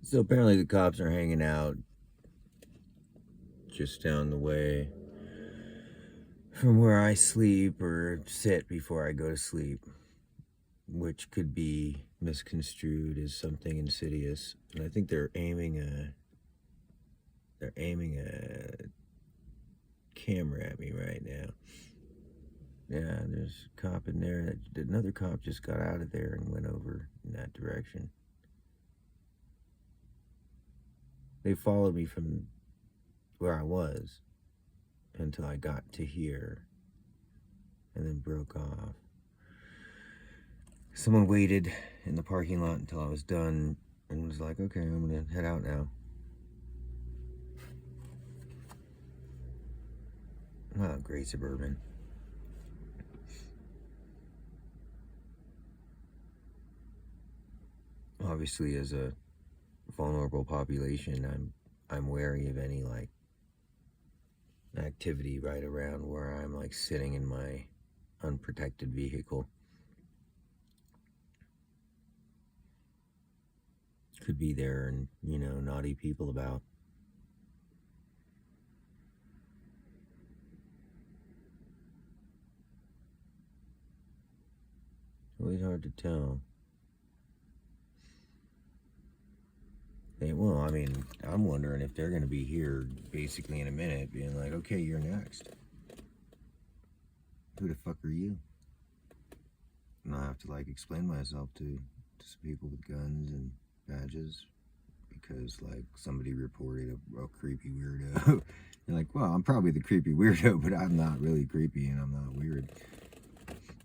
So apparently the cops are hanging out just down the way from where I sleep or sit before I go to sleep, which could be misconstrued as something insidious. And I think they're aiming a camera at me right now. Yeah, there's a cop in there. Another cop just got out of there and went over in that direction. They followed me from where I was until I got to here and then broke off. Someone waited in the parking lot until I was done and was like, okay, I'm gonna head out now. Oh, great suburban. Obviously, as a vulnerable population, I'm wary of any like activity right around where I'm like sitting in my unprotected vehicle. Could be there and, naughty people about. Always hard to tell. Well, I mean, I'm wondering if they're going to be here basically in a minute, being like, okay, you're next. Who the fuck are you? And I have to like explain myself to some people with guns and badges because like somebody reported a creepy weirdo. You're like, well, I'm probably the creepy weirdo, but I'm not really creepy and I'm not weird.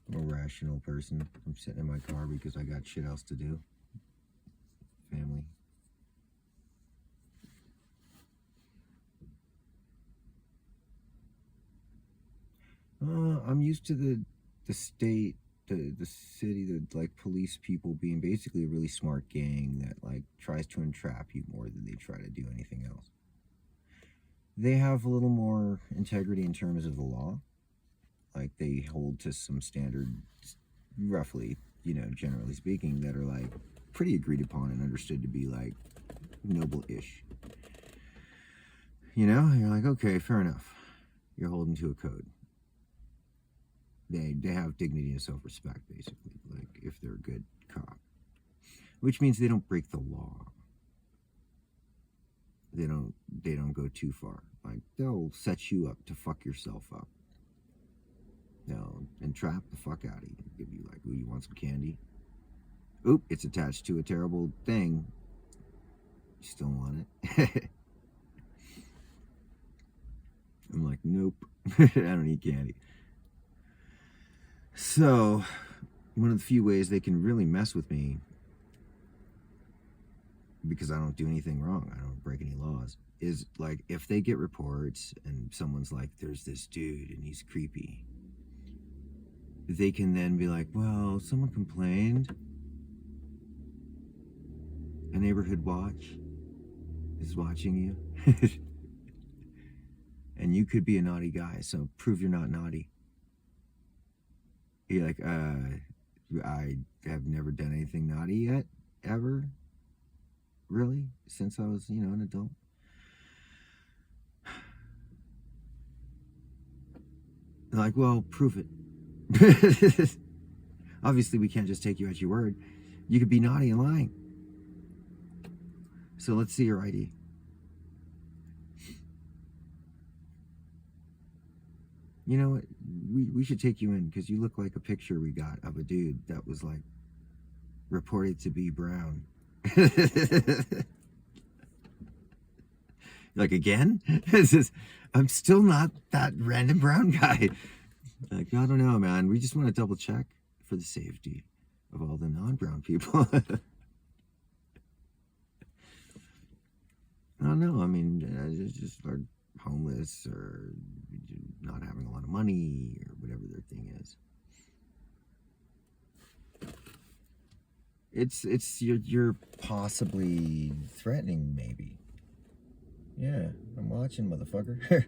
I'm a rational person. I'm sitting in my car because I got shit else to do. Family. I'm used to the state, the city, the like police people being basically a really smart gang that like tries to entrap you more than they try to do anything else. They have a little more integrity in terms of the law. Like they hold to some standards, roughly, generally speaking, that are like pretty agreed upon and understood to be like noble-ish. You're like, okay, fair enough. You're holding to a code. They have dignity and self-respect, basically, like if they're a good cop, which means they don't break the law. They don't go too far. Like they'll set you up to fuck yourself up. They'll entrap the fuck out of you. Give you like, ooh, you want some candy? Oop, it's attached to a terrible thing. You still want it? I'm like, nope. I don't eat candy. So, one of the few ways they can really mess with me, because I don't do anything wrong, I don't break any laws, is like if they get reports and someone's like, there's this dude and he's creepy, they can then be like, well, someone complained. A neighborhood watch is watching you. And you could be a naughty guy, so prove you're not naughty. You're like, I have never done anything naughty yet, ever. Really? Since I was, an adult. Like, well, prove it. Obviously, we can't just take you at your word. You could be naughty and lying. So let's see your ID. You know what? We should take you in because you look like a picture we got of a dude that was like reported to be brown. Like, again? I'm still not that random brown guy. Like, I don't know, man. We just want to double check for the safety of all the non-brown people. I don't know. I mean, just are homeless or not having a lot of money or whatever their thing is. It's you're possibly threatening, maybe. Yeah, I'm watching, motherfucker.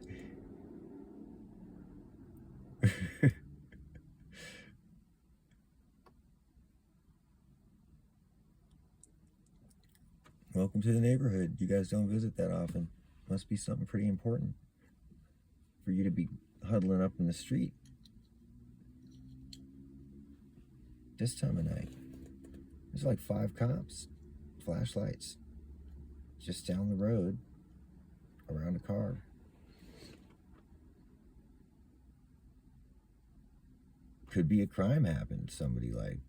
Welcome to the neighborhood. You guys don't visit that often. Must be something pretty important for you to be huddling up in the street this time of night. There's like 5 cops, flashlights, just down the road, around a car. Could be a crime happened. Somebody like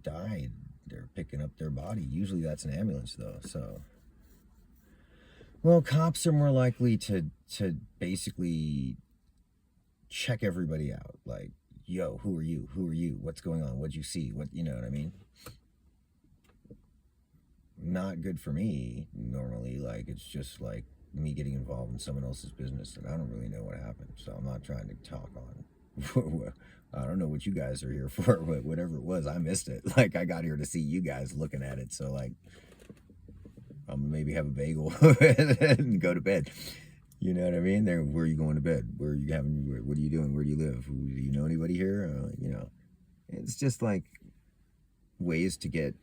died. They're picking up their body. Usually that's an ambulance though. So, well, cops are more likely to basically check everybody out. Like, yo, who are you? Who are you? What's going on? What'd you see? What, you know what I mean? Not good for me normally. Like, it's just like me getting involved in someone else's business and I don't really know what happened. So I'm not trying to talk on. I don't know what you guys are here for, but whatever it was, I missed it. Like, I got here to see you guys looking at it. So, like, I'm gonna maybe have a bagel and go to bed. You know what I mean? There, where are you going to bed? Where are you having? What are you doing? Where do you live? Do you know anybody here? You know, it's just like ways to get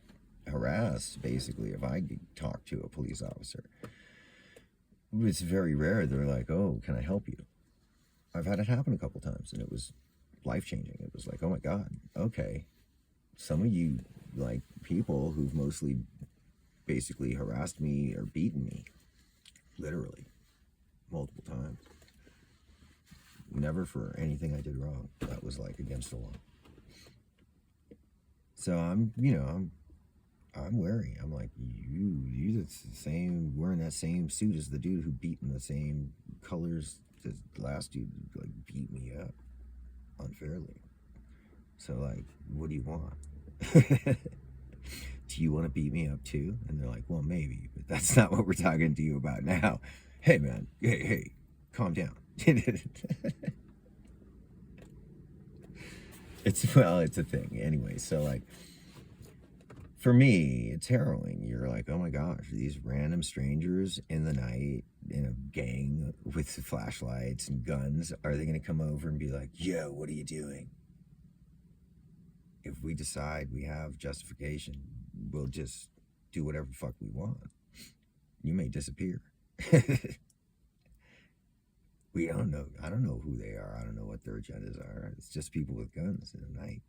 harassed. Basically, if I talk to a police officer, it's very rare. They're like, "Oh, can I help you?" I've had it happen a couple times, and it was life changing. It was like, "Oh my God, okay." Some of you like people who've mostly basically harassed me or beaten me, literally, multiple times. Never for anything I did wrong. That was like against the law. So I'm, you know, I'm wary. I'm like, you the same, wearing that same suit as the dude who beat in the same colors as the last dude, like beat me up unfairly. So like, what do you want? Do you want to beat me up too? And they're like, well, maybe, but that's not what we're talking to you about now. Hey man, hey, calm down. It's a thing anyway. So like, for me, it's harrowing. You're like, oh my gosh, these random strangers in the night in a gang with flashlights and guns, are they going to come over and be like, yo, what are you doing? If we decide we have justification, we'll just do whatever the fuck we want. You may disappear. We don't know. I don't know who they are. I don't know what their agendas are. It's just people with guns in the night.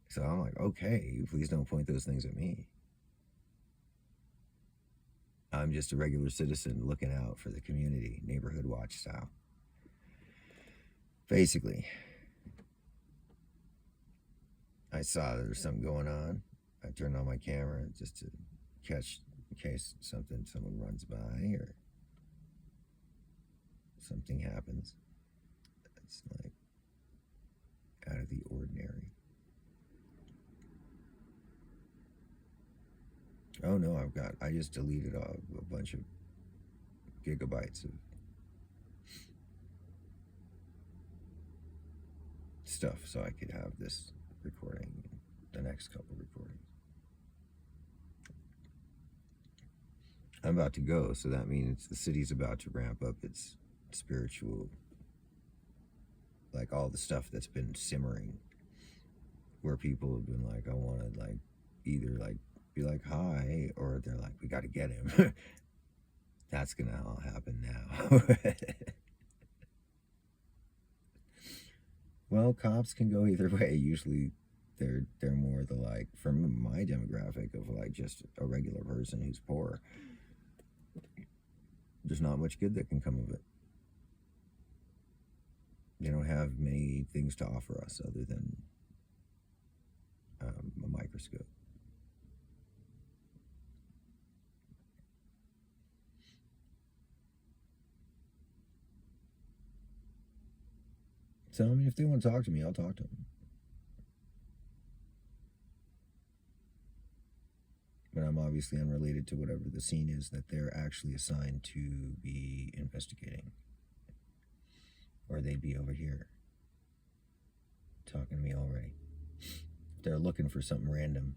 So I'm like, okay, please don't point those things at me. I'm just a regular citizen looking out for the community, neighborhood watch style. Basically, I saw there was something going on. I turned on my camera just to catch in case someone runs by or something happens. It's like out of the ordinary. Oh no, I just deleted a bunch of gigabytes of stuff so I could have this recording, the next couple recordings. I'm about to go, so that means the city's about to ramp up its spiritual, like all the stuff that's been simmering, where people have been like, I want to like either like be like hi, or they're like, we got to get him. That's gonna all happen now. Well, cops can go either way. Usually they're more the like, from my demographic of like just a regular person who's poor, there's not much good that can come of it. They don't have many things to offer us other than a microscope. So, I mean, if they want to talk to me, I'll talk to them. But I'm obviously unrelated to whatever the scene is that they're actually assigned to be investigating. Or they'd be over here talking to me already. They're looking for something random.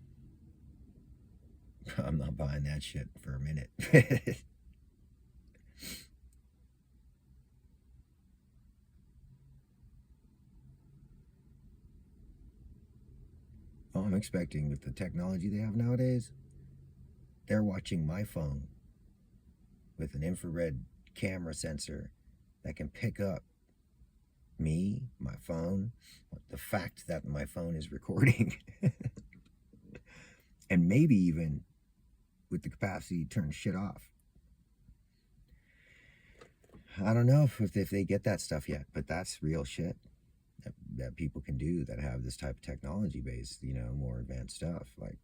I'm not buying that shit for a minute. Oh, I'm expecting with the technology they have nowadays, they're watching my phone with an infrared camera sensor that can pick up me, my phone, the fact that my phone is recording, and maybe even with the capacity to turn shit off. I don't know if they get that stuff yet, but that's real shit that people can do that have this type of technology based, more advanced stuff. Like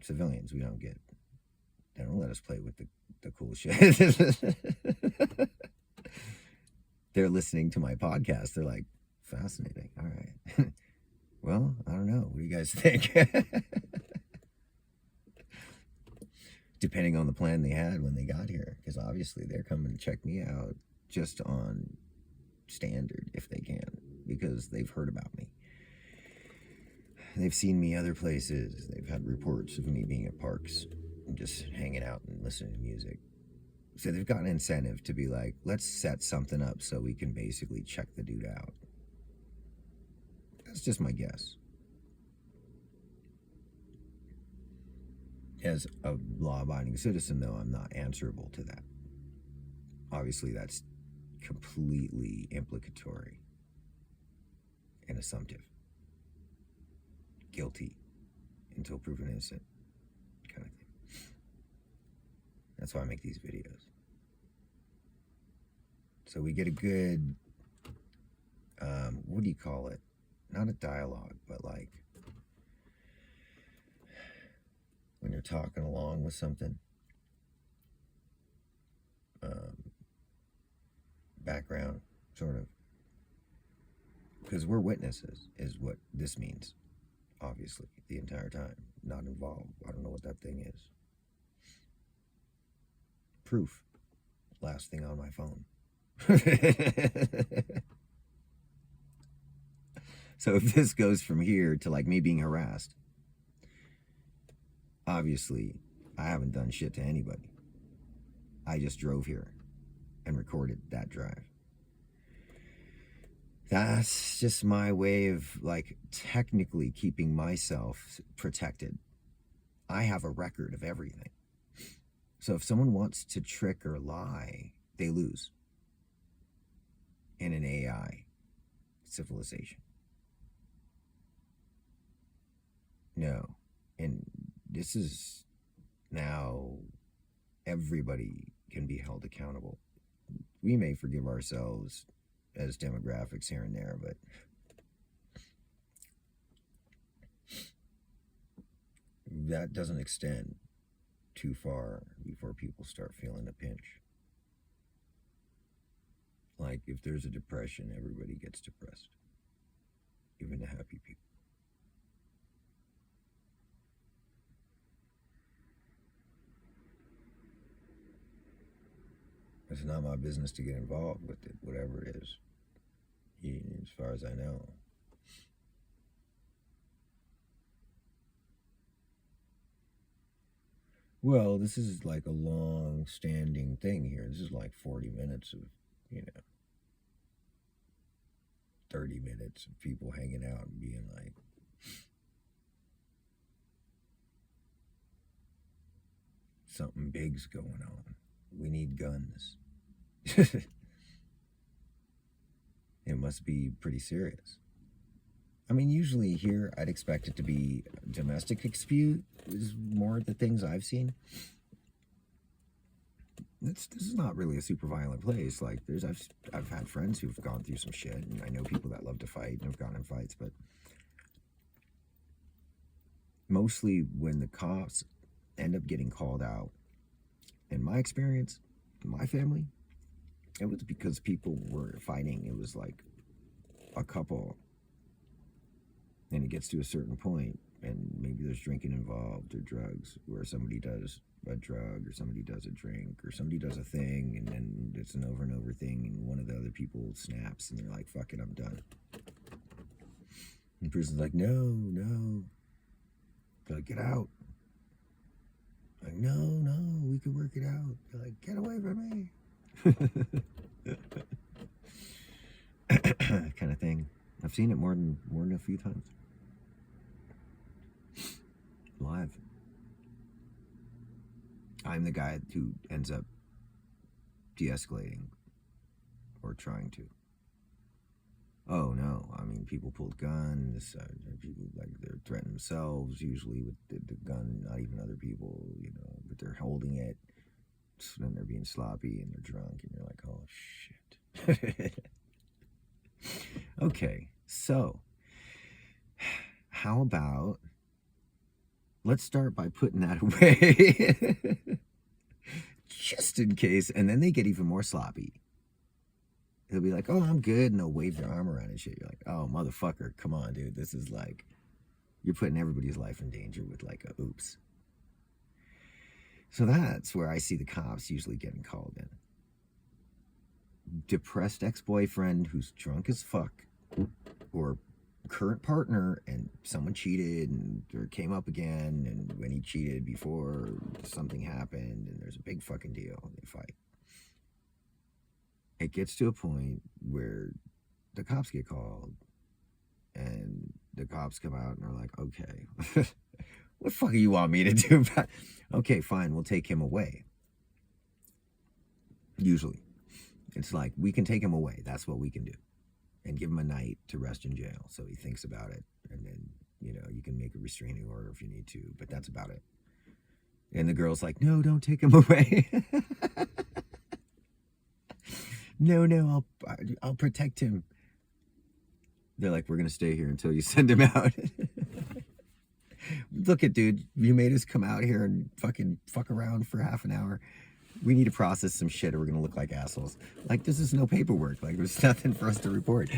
civilians, we don't get. They don't let us play with the cool shit. They're listening to my podcast. They're like, fascinating. All right. Well, I don't know. What do you guys think? Depending on the plan they had when they got here, because obviously they're coming to check me out just on standard if they can, because they've heard about me. They've seen me other places. They've had reports of me being at parks and just hanging out and listening to music. So they've got an incentive to be like, let's set something up so we can basically check the dude out. That's just my guess. As a law-abiding citizen, though, I'm not answerable to that. Obviously, that's completely implicatory and assumptive. Guilty until proven innocent kind of thing. That's why I make these videos. So we get a good, what do you call it? Not a dialogue, but like when you're talking along with something. Background, sort of. Because we're witnesses, is what this means. Obviously, the entire time. Not involved. I don't know what that thing is. Proof. Last thing on my phone. So if this goes from here to like me being harassed, obviously I haven't done shit to anybody. I just drove here and recorded that drive. That's just my way of like technically keeping myself protected. I have a record of everything. So if someone wants to trick or lie, they lose in an AI civilization. No. And this is now everybody can be held accountable. We may forgive ourselves as demographics here and there, but that doesn't extend too far before people start feeling a pinch. Like if there's a depression, everybody gets depressed, even the happy people. It's not my business to get involved with it, whatever it is, as far as I know. Well, this is like a long-standing thing here. This is like 40 minutes of, 30 minutes of people hanging out and being like, something big's going on. We need guns. It must be pretty serious. I mean, usually here I'd expect it to be domestic dispute is more the things I've seen. This is not really a super violent place. Like I've had friends who've gone through some shit, and I know people that love to fight and have gone in fights, but mostly when the cops end up getting called out, in my experience, my family, it was because people were fighting. It was like a couple, and it gets to a certain point, and maybe there's drinking involved or drugs, where somebody does a drug or somebody does a drink or somebody does a thing, and then it's an over and over thing, and one of the other people snaps and they're like, fuck it, I'm done. And the person's like, no, like, get out. Like, no, we can work it out. They're like, get away from me. Kind of thing. I've seen it more than a few times. live. I'm the guy who ends up de-escalating or trying to. Oh no, I mean, people pulled guns, people like they're threatening themselves, usually with the gun, not even other people, but they're holding it. So then they're being sloppy and they're drunk, and you're like, oh shit. Okay, so how about let's start by putting that away just in case, and then they get even more sloppy. They'll be like, oh, I'm good, and they'll wave their arm around and shit. You're like, oh, motherfucker, come on, dude. This is like, you're putting everybody's life in danger with like a oops. So that's where I see the cops usually getting called in. Depressed ex-boyfriend who's drunk as fuck, or current partner, and someone cheated and or came up again, and when he cheated before, something happened, and there's a big fucking deal, and they fight. It gets to a point where the cops get called, and the cops come out and are like, okay, what the fuck do you want me to do about it? Okay, fine, we'll take him away. Usually. It's like, we can take him away. That's what we can do. And give him a night to rest in jail so he thinks about it. And then, you can make a restraining order if you need to, but that's about it. And the girl's like, no, don't take him away. No, I'll protect him. They're like, we're going to stay here until you send him out. Look at, dude, you made us come out here and fuck around for half an hour. We need to process some shit or we're going to look like assholes. Like, this is no paperwork. Like, there's nothing for us to report.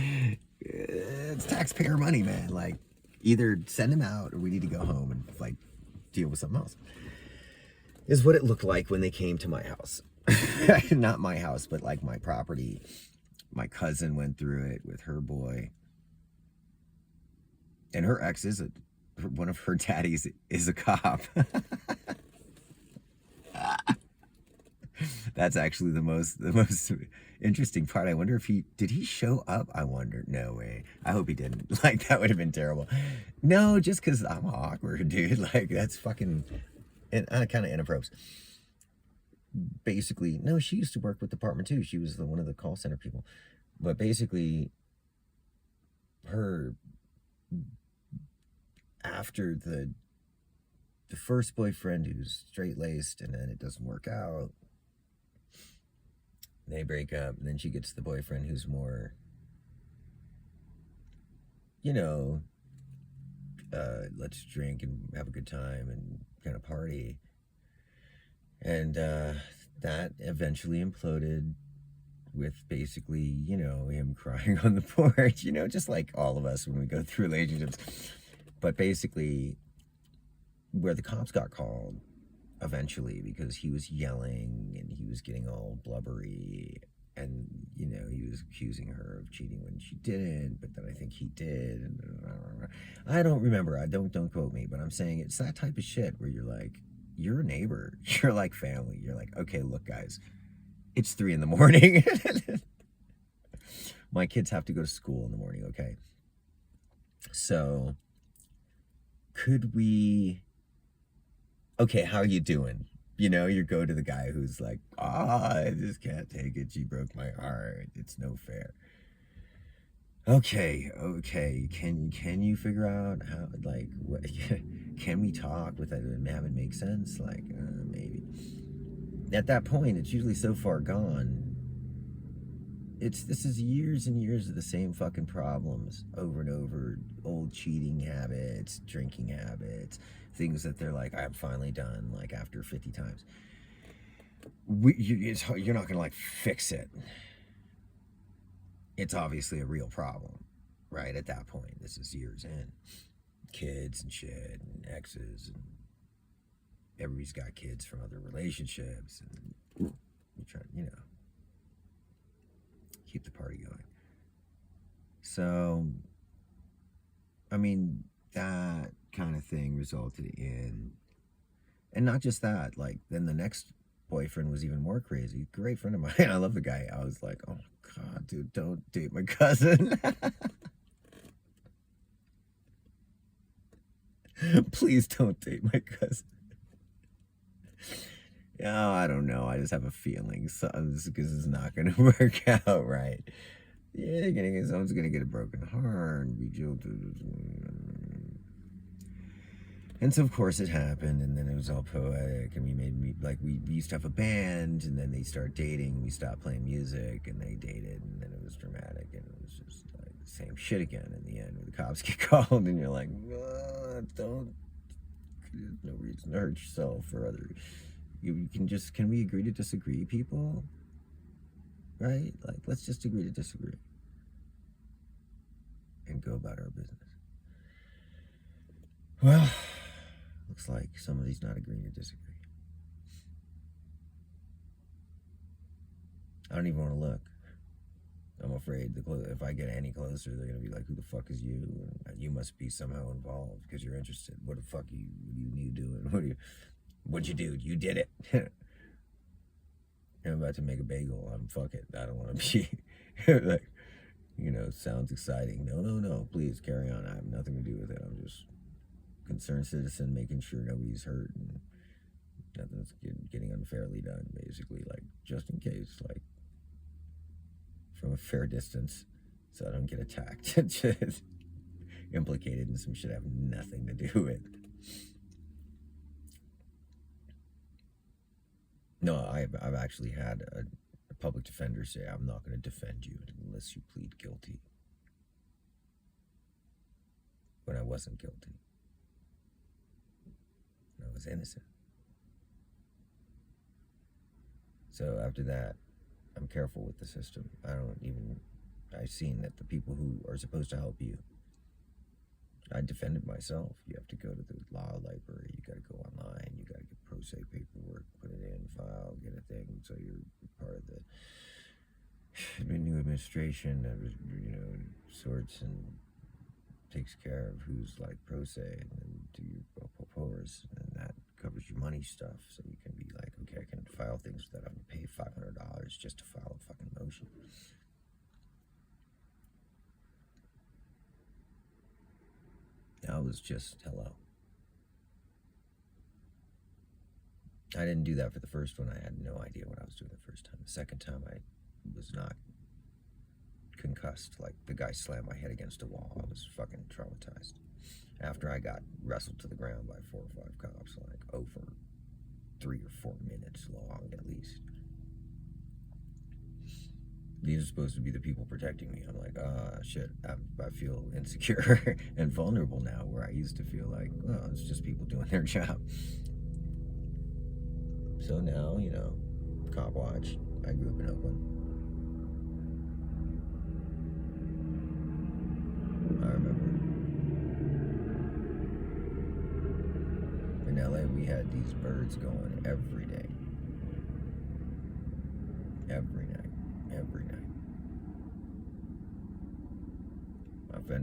It's taxpayer money, man. Like, either send him out or we need to go home and, like, deal with something else. Is what it looked like when they came to my house. Not my house, but, like, my property. My cousin went through it with her boy. And her ex is one of her daddies is a cop. That's actually the most interesting part. I wonder if did he show up? I wonder. No way. I hope he didn't. Like, that would have been terrible. No, just because I'm awkward, dude. Like, that's fucking kind of inappropriate. Basically, no, she used to work with the department too. She was one of the call center people. But basically, her after the first boyfriend who's straight-laced, and then it doesn't work out, they break up, and then she gets the boyfriend who's more, let's drink and have a good time and kind of party. And that eventually imploded with basically, him crying on the porch, just like all of us when we go through relationships. But basically, where the cops got called eventually because he was yelling and he was getting all blubbery, and he was accusing her of cheating when she didn't, but then I think he did, and I don't remember. Don't quote me, but I'm saying it's that type of shit where you're like, you're a neighbor, you're like family, you're like, okay, look guys, it's 3 a.m. My kids have to go to school in the morning, okay? So could we, okay, how are you doing? You go to the guy who's like, I just can't take it. She broke my heart. It's no fair. Okay. Can you figure out how, like, what, can we talk with it and have it make sense? Like, maybe. At that point, it's usually so far gone. This is years and years of the same fucking problems over and over. Old cheating habits, drinking habits, things that they're like, I'm finally done, like after 50 times. You're not gonna like fix it. It's obviously a real problem, right? At that point, this is years in. Kids and shit and exes, and everybody's got kids from other relationships, and you try, keep the party going. So, I mean, that kind of thing resulted in, and not just that, like, then the next boyfriend was even more crazy. Great friend of mine. I love the guy. I was like, oh God, dude, don't date my cousin. Please don't date my cousin. Yeah, I don't know. I just have a feeling because it's not going to work out right. Yeah, someone's gonna get a broken heart and be jilted. And so of course it happened, and then it was all poetic, and we used to have a band, and then they started dating, and we stopped playing music, and they dated, and then it was dramatic, and it was just like the same shit again in the end, where the cops get called, and you're like, don't, there's no reason to hurt yourself or other. Can we agree to disagree, people? Right? Like, let's just agree to disagree and go about our business. Well, looks like somebody's not agreeing to disagree. I don't even want to look. I'm afraid if I get any closer, they're going to be like, who the fuck is you? And you must be somehow involved because you're interested. What the fuck are you doing? What'd you do? You did it. I'm about to make a bagel. Fuck it. I don't want to be like, sounds exciting. No. Please carry on. I have nothing to do with it. I'm just concerned citizen, making sure nobody's hurt and nothing's getting unfairly done, basically, like, just in case, like, from a fair distance, so I don't get attacked. Just implicated in some shit I have nothing to do with. No, I've actually had a public defender say, I'm not going to defend you unless you plead guilty, when I wasn't guilty. I was innocent. So after that, I'm careful with the system. I've seen that the people who are supposed to help you, I defended myself. You have to go to the law library, you gotta go online, you gotta get pro se paperwork, put it in, file, get a thing, so you're part of the new administration that, sorts and takes care of who's like pro se, and then do your propose, and that covers your money stuff, so you can be like, okay, I can file things without having to pay $500 just to file a fucking motion. That was just hello. I didn't do that for the first one. I had no idea what I was doing the first time. The second time, I was not concussed. Like, the guy slammed my head against a wall. I was fucking traumatized. After I got wrestled to the ground by 4 or 5 cops, like, over 3 or 4 minutes long, at least. These are supposed to be the people protecting me. I'm like, shit, I feel insecure and vulnerable now, where I used to feel like, well, it's just people doing their job. So now, cop watch. I grew up in Oakland. I remember. In LA, we had these birds going every day. Every night.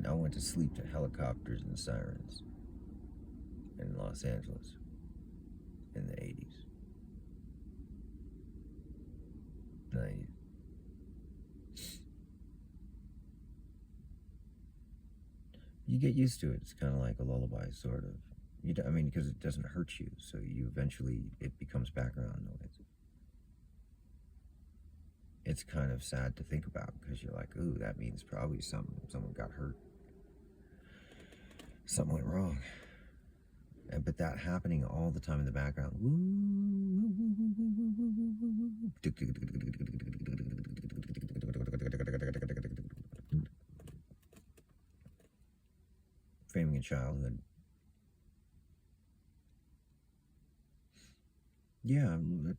I went to sleep to helicopters and sirens in Los Angeles in the 80s, 90s. You get used to it. It's kind of like a lullaby, sort of. Because it doesn't hurt you, so it becomes background noise. It's kind of sad to think about, because you're like, ooh, that means probably someone got hurt. Something went wrong. But that happening all the time in the background. Framing a childhood. Yeah, it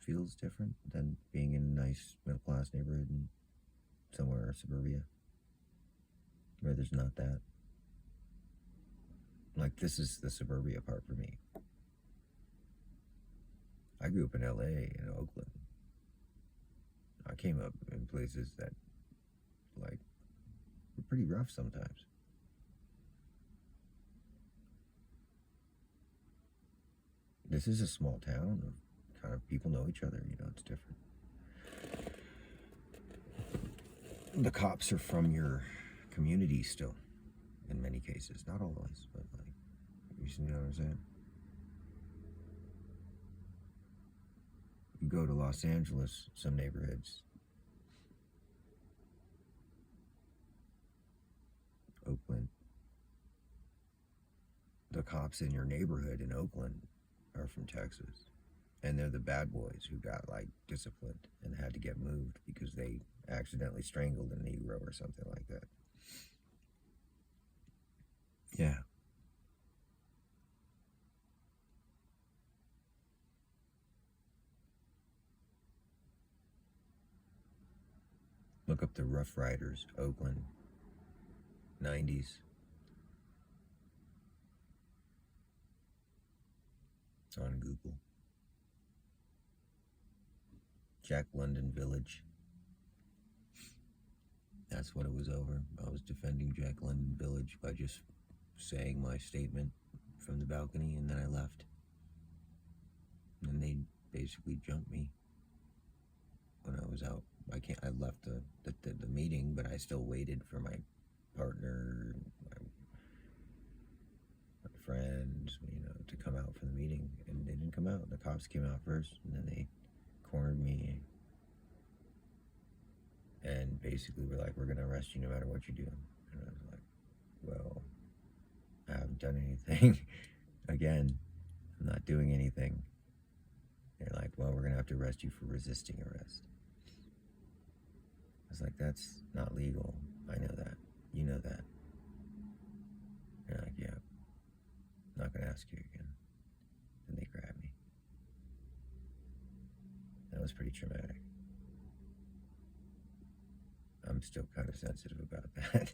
feels different than being in a nice middle-class neighborhood in somewhere suburbia, where there's not that. Like, this is the suburbia part for me. I grew up in LA and Oakland. I came up in places that, like, were pretty rough sometimes. This is a small town. Kind of people know each other, it's different. The cops are from your community still, in many cases. Not always, but, like, You know what I'm saying? You go to Los Angeles, some neighborhoods, Oakland, the cops in your neighborhood in Oakland are from Texas. And they're the bad boys who got like disciplined and had to get moved because they accidentally strangled a Negro or something like that. Yeah. Look up the Rough Riders, Oakland, 90s. It's on Google. Jack London Village. That's what it was over. I was defending Jack London Village by just saying my statement from the balcony, and then I left. And they basically jumped me when I was out. I left the meeting, but I still waited for my partner, my friends, to come out for the meeting, and they didn't come out. The cops came out first, and then they cornered me, and basically were like, "We're gonna arrest you no matter what you do." And I was like, "Well, I haven't done anything." Again, I'm not doing anything. They're like, "Well, we're gonna have to arrest you for resisting arrest." I was like, "That's not legal. I know that. You know that." They're like, "Yeah, I'm not gonna ask you again." And they grabbed me. That was pretty traumatic. I'm still kind of sensitive about that.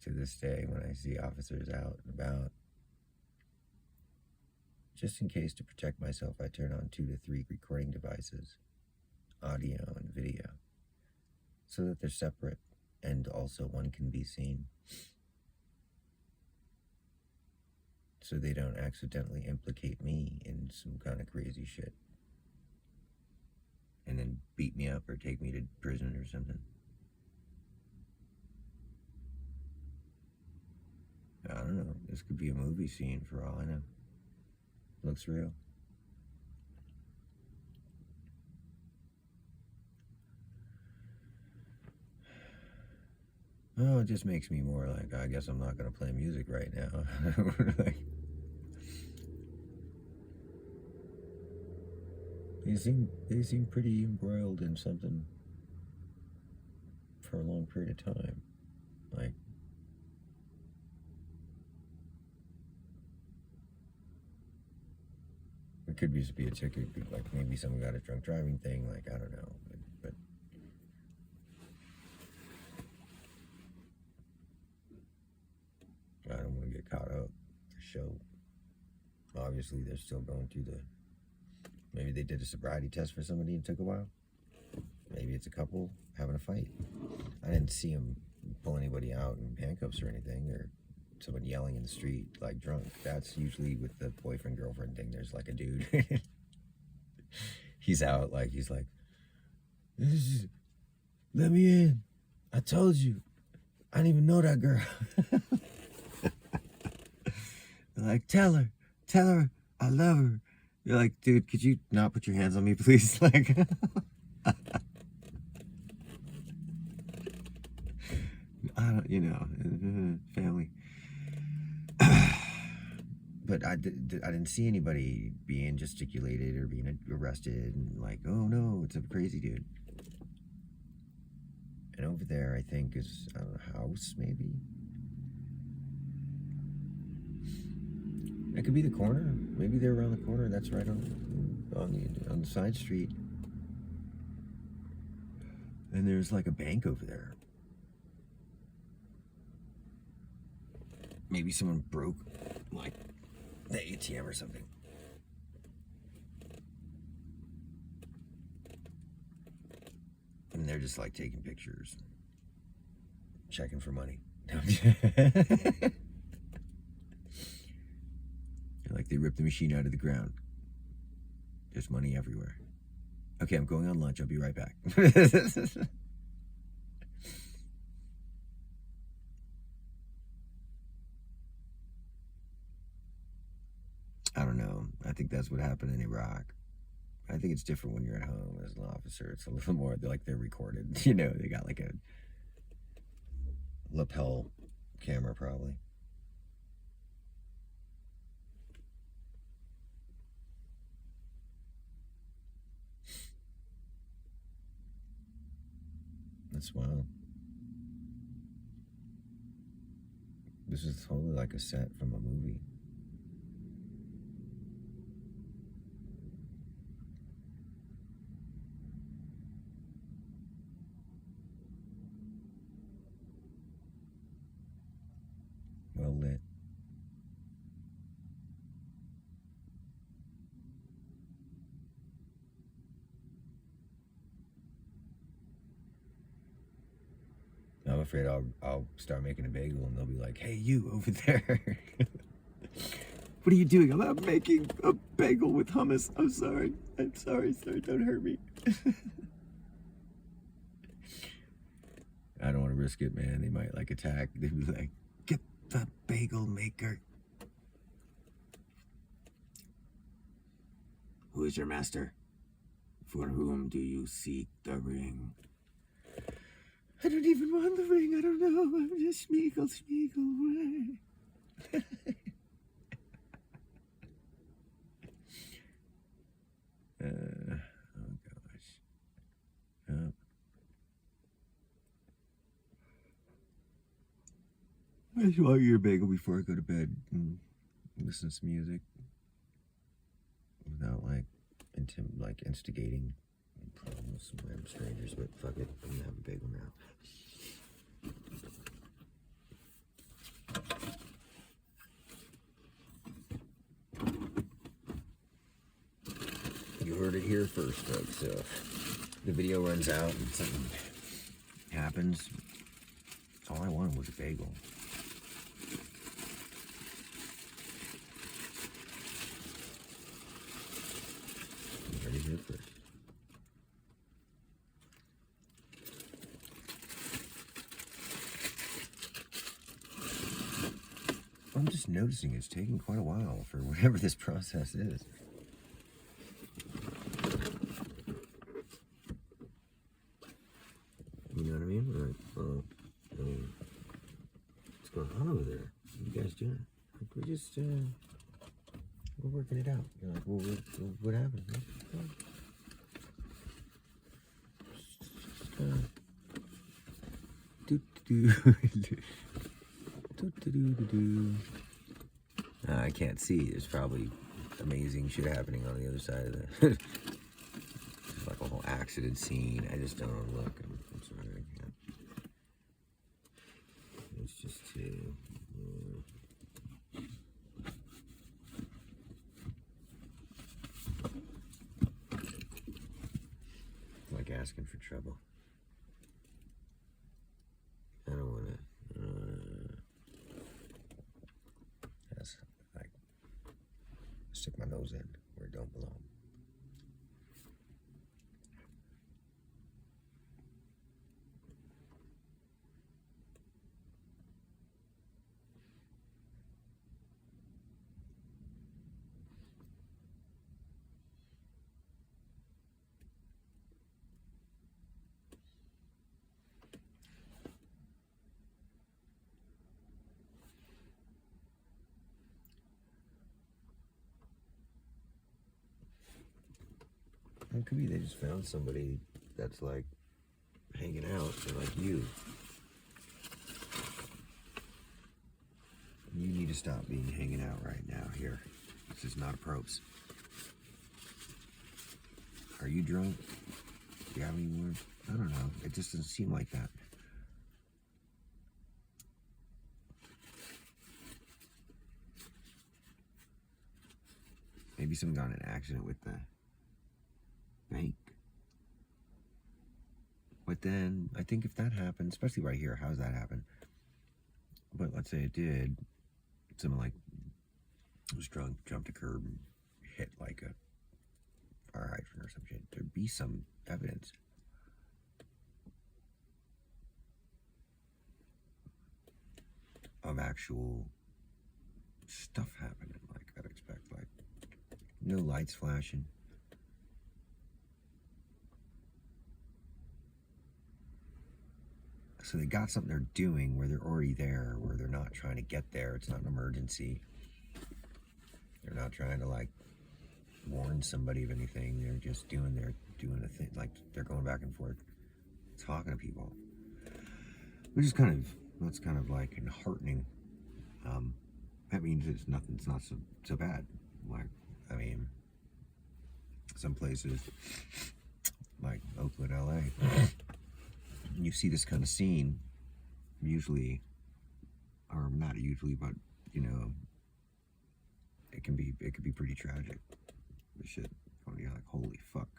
To this day, when I see officers out and about, just in case to protect myself, I turn on 2 to 3 recording devices, audio and video, so that they're separate and also one can be seen, so they don't accidentally implicate me in some kind of crazy shit and then beat me up or take me to prison or something. I don't know. This could be a movie scene for all I know. Looks real. Oh, it just makes me more like, I guess I'm not going to play music right now. Like, they seem pretty embroiled in something for a long period of time. Like, it could just be a ticket, like maybe someone got a drunk driving thing, like, I don't know, but I don't want to get caught up for sure. Obviously, they're still going through maybe they did a sobriety test for somebody and it took a while. Maybe it's a couple having a fight. I didn't see him pull anybody out in handcuffs or anything, or someone yelling in the street like drunk. That's usually with the boyfriend girlfriend thing. There's like a dude. He's out, like he's like, "Let me in. I told you. I didn't even know that girl." Like, tell her I love her. You're like, "Dude, could you not put your hands on me, please?" Like, I don't, family. But I didn't see anybody being gesticulated or being arrested and like, "Oh no, it's a crazy dude." And over there, I think, is a house, maybe. That could be the corner. Maybe they're around the corner. That's right on the side street. And there's like a bank over there. Maybe someone broke like the ATM or something. And they're just like taking pictures, checking for money. Like they ripped the machine out of the ground. There's money everywhere. Okay, I'm going on lunch. I'll be right back. I think that's what happened in Iraq. I think it's different when you're at home as an officer. It's a little more like they're recorded. You know, they got like a lapel camera probably. That's wild. This is totally like a set from a movie. Well lit. I'm afraid I'll start making a bagel and they'll be like, "Hey, you over there." What are you doing? I'm making a bagel with hummus. I'm sorry, sir. Don't hurt me. I don't want to risk it, man. They might like attack. They'd be like, "Get the bagel maker." Who is your master? For whom do you seek the ring? I don't even want the ring. I don't know. I'm just Smeagol. Oh gosh. Oh. I just want your bagel before I go to bed and listen to some music without like instigating problems with some random strangers. But fuck it, I'm gonna have a bagel now. You heard it here first, folks. So if the video runs out and something happens, all I wanted was a bagel. You heard it here first. I'm just noticing it's taking quite a while for whatever this process is. You know what I mean? Like, I mean, what's going on over there? What are you guys doing? Like, we're working it out. You're like, well, what happened? I can't see. There's probably amazing shit happening on the other side of the. It's like a whole accident scene. I just don't want to look. I'm sorry. I can't. It's just too. Like asking for trouble. I don't want to. That's like stick my nose in where it don't belong. It could be they just found somebody that's like hanging out, or like you. You need to stop being hanging out right now here. This is not a probes. Are you drunk? Do you have any more? I don't know. It just doesn't seem like that. Maybe someone got in an accident with the bank. But then, I think if that happened, especially right here, how does that happen? But let's say it did. Someone like was drunk, jumped a curb, and hit like a fire hydrant or some shit. There'd be some evidence. Of actual stuff happening. Like, I'd expect, like, No lights flashing. So they got something they're doing where they're already there, where they're not trying to get there. It's not an emergency. They're not trying to like warn somebody of anything. They're just doing a thing, like they're going back and forth, talking to people, which is that's kind of like enheartening. That means it's not so bad. Like, I mean, some places like Oakland, LA, you see this kind of scene usually, or not usually, but you know, it could be pretty tragic. The shit, when you're like, holy fuck,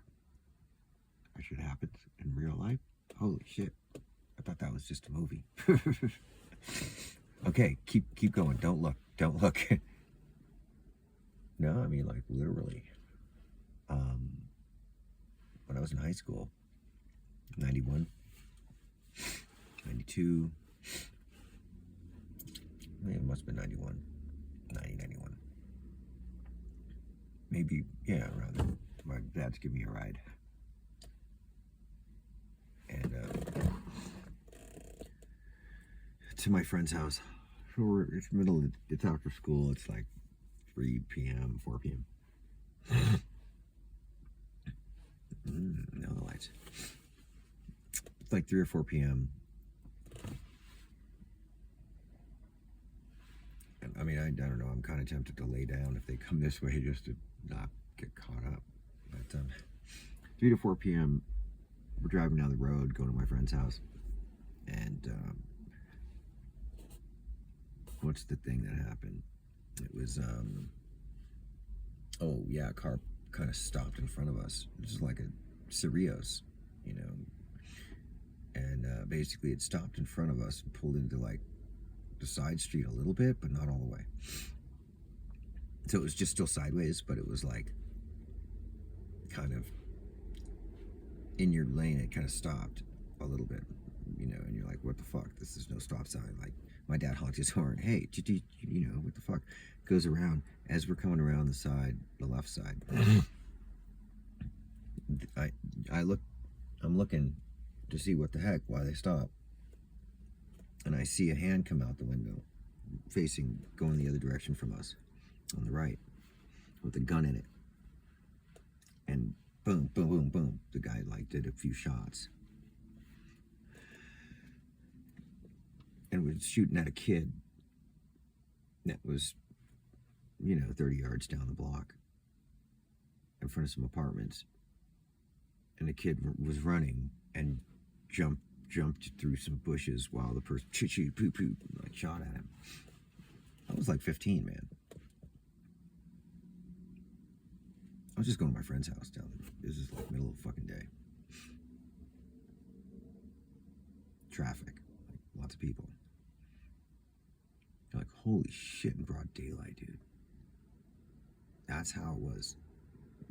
that shit happens in real life. Holy shit, I thought that was just a movie. Okay, keep going. Don't look. No, I mean like literally. When I was in high school, 91, 92, it must have been 91, 91. Maybe, yeah, around there. My dad's giving me a ride. And to my friend's house. So it's after school. It's like 3 p.m., 4 p.m. No, the lights. It's like 3 or 4 p.m. And, I mean, I don't know. I'm kind of tempted to lay down if they come this way just to not get caught up. But 3 to 4 p.m., we're driving down the road, going to my friend's house. And what's the thing that happened? It was, oh yeah, a car kind of stopped in front of us. It was like a Cerritos, you know. And basically it stopped in front of us and pulled into like the side street a little bit, but not all the way. So it was just still sideways, but it was like kind of in your lane. It kind of stopped a little bit, you know, and you're like, what the fuck? This is no stop sign. Like, my dad honked his horn. Hey, you know, what the fuck? Goes around. As we're coming around the side, the left side, I'm looking to see what the heck, why they stop. And I see a hand come out the window, going the other direction from us, on the right, with a gun in it. And boom, boom, boom, boom. The guy like did a few shots. And was shooting at a kid that was, you know, 30 yards down the block in front of some apartments. And the kid was running and jumped through some bushes while the person poo like shot at him. I was like 15, man. I was just going to my friend's house down there. This is like middle of the fucking day. Traffic, like lots of people. You're like, holy shit, in broad daylight, dude. That's how it was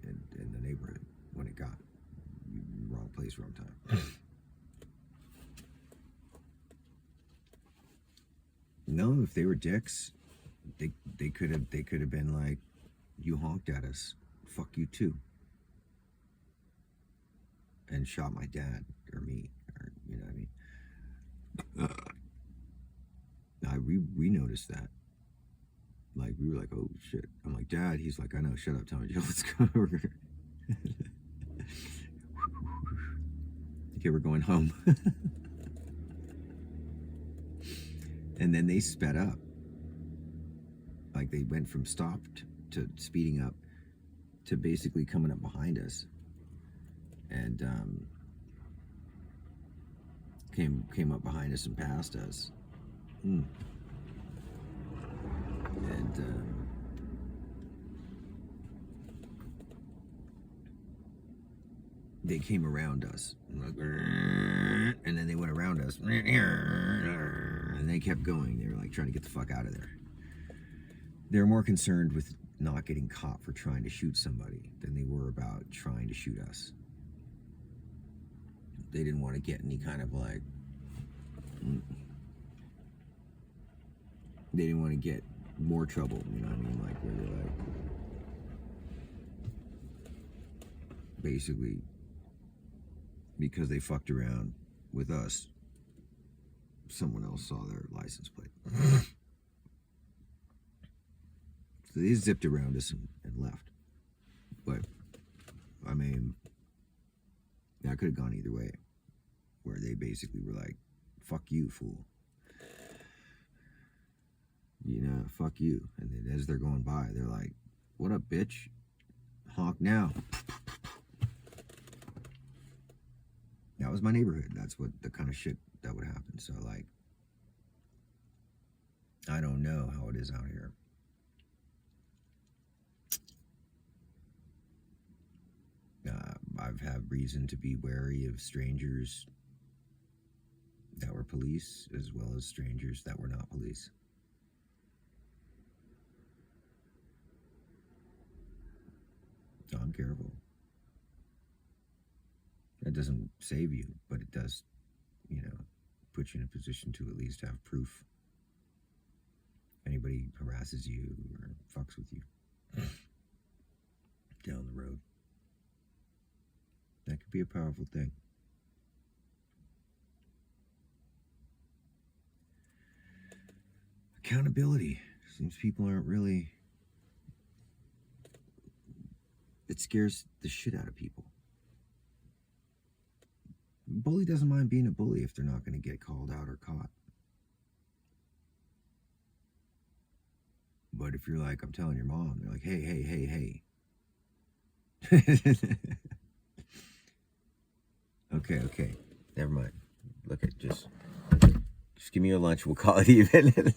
in the neighborhood when it got wrong place, wrong time. No, if they were dicks, they could have been like, you honked at us, fuck you too, and shot my dad or me, or you know what I mean. We noticed that. Like, we were like, oh shit. I'm like, Dad. He's like, I know, shut up, Tommy Joe, let's go over. Okay, we're going home. And then they sped up. Like, they went from stopped to speeding up to basically coming up behind us. And came up behind us and passed us. And they came around us, and then they went around us, and they kept going. They were like trying to get the fuck out of there. They were more concerned with not getting caught for trying to shoot somebody than they were about trying to shoot us. They didn't want to get any kind of like, they didn't want to get more trouble, you know what I mean? Like, where they're like, basically, because they fucked around with us, someone else saw their license plate. So they zipped around us and left. But, I mean, that could have gone either way. Where they basically were like, fuck you, fool. You know, fuck you. And then as they're going by, they're like, what up, bitch? Honk now. That was my neighborhood. That's what the kind of shit that would happen. So, like, I don't know how it is out here. I've had reason to be wary of strangers that were police as well as strangers that were not police. So I'm careful. That doesn't save you, but it does, you know, put you in a position to at least have proof. If anybody harasses you or fucks with you down the road. That could be a powerful thing. Accountability. Seems people aren't really... It scares the shit out of people. A bully doesn't mind being a bully if they're not going to get called out or caught. But if you're like, I'm telling your mom, they're like, hey. Okay. Never mind. Look at just give me your lunch. We'll call it even.